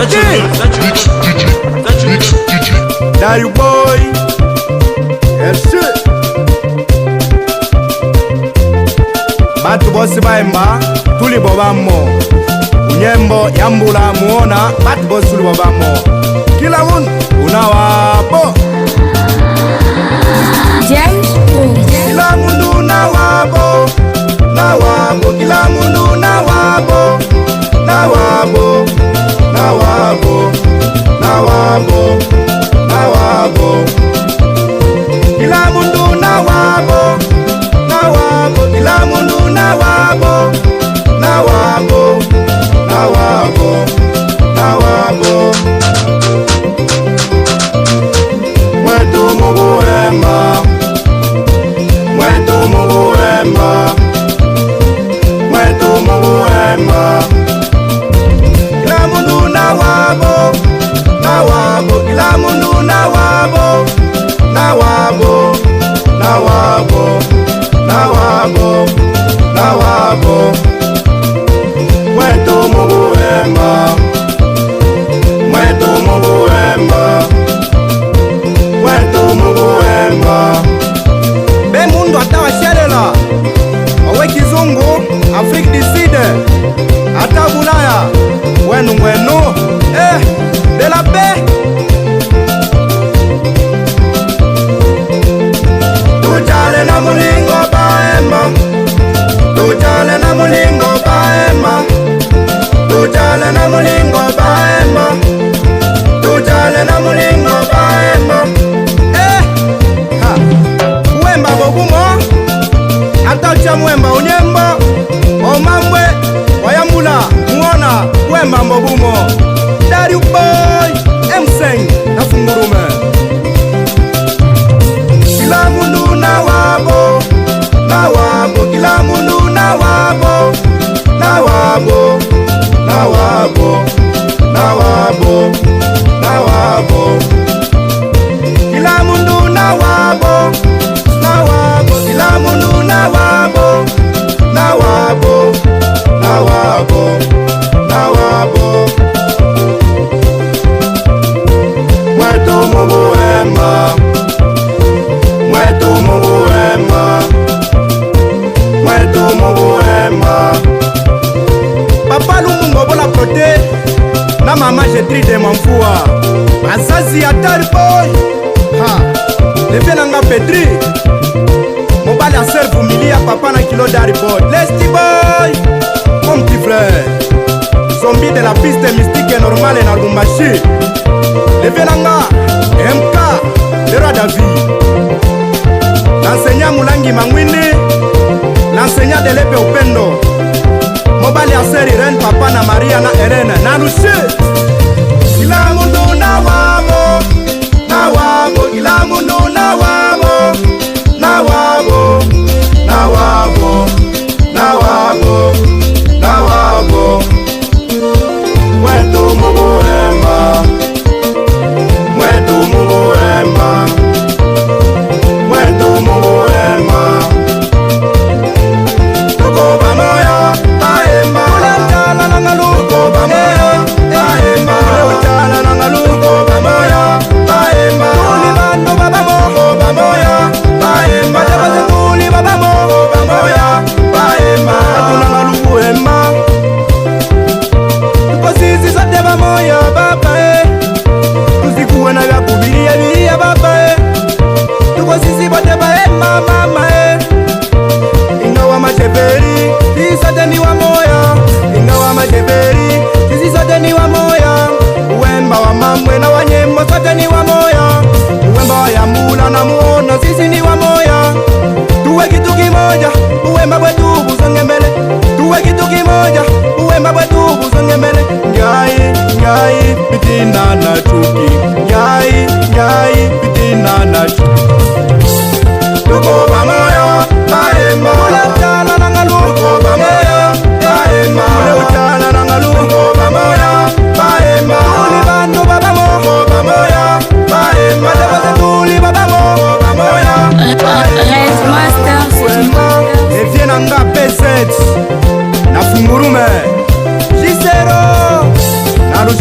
City. Dario Boy. Merci. Batu bosi baimba tuli bobamo. Unyembo yambula muona batu bosi tuli bobamo. Kila mundu unawabo. Kila mundu nawabo. Nawabo, kila mundu nawabo. Nawabo, nawabo, nawabo, nawabo. Kila mundu nawabo. Nawabo, kila mundu nawabo. Nawabo, nawabo, nawabo. Mwetu mubuhemba. Mwetu mubuhemba. Mwetu mubuhemba. Kila mundu nawabo. Nawabo, kila mundu nawabo. Nawabo, nawabo, nawabo, nawabo. Mwetu mubuhemba. Mwetu mubuhemba. Mwetu mubuhemba. Be mundu atawashelela owe kizungu Afrique du Sud ata Bulaya wenu ngwenu de la paix. Tujale na mulingo baemba. Tujale na mulingo baemba. Tujale na mulingo baemba. Tujale na mulingo baemba. Wemba bobumo atacha mwemba unyembo omambwe wayambula muona wemba bobumo. Dario Boy M5 na fungurume. Kila mundu nawabo. Nawabo, kila mundu nawabo. Nawabo, nawabo, nawabo, nawabo. Kila mundu nawabo. Nawabo, kila mundu nawabo. Nawabo, nawabo, nawabo. Mwetu mubuhemba. Mwetu mubuhemba. Mwetu mubuhemba. Papa Lumbu ngobola prote na mama Jetride Mamfua. Azazi ya Dario Boy. Lefe nanga Pedri. Mobali a serve milia papa na kilo Dario Boy. Lesty Boy. Mon petit frère. Zombie de la piste mystique normale na Lumbashi. Lefe nanga MK. Le roi David. L'enseignant Mulangi Mangwini. L'enseignant de l'Epe Upendo. Mobali a seri Ren papa na Maria na Elena. Na Lucie. Kila mundu nawabo. Nawabo, kila mundu nawabo. Nawabo, nawabo, nawabo, nawabo. Mwetu mubuhemba. Mwetu mubuhemba. Mwetu mubuhemba. Tuko pamoja, baemba. Ulemjala na ngalu. Tuko pamoja, baemba. Ulemjala na ngalu. Tuko pamoja, baemba. Ulibando babamo. Tuko pamoja.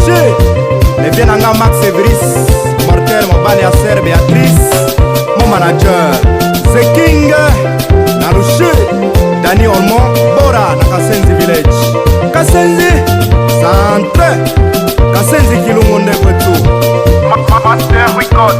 Lushe Nevie nanga Max Everis Mortel mobali ya Sir Beatrice Mon manager The King na Lushe Dani Olmo Bora na Kasenzi Village Kasenzi Centre Kasenzi Kilungu Ndekwetu Master Record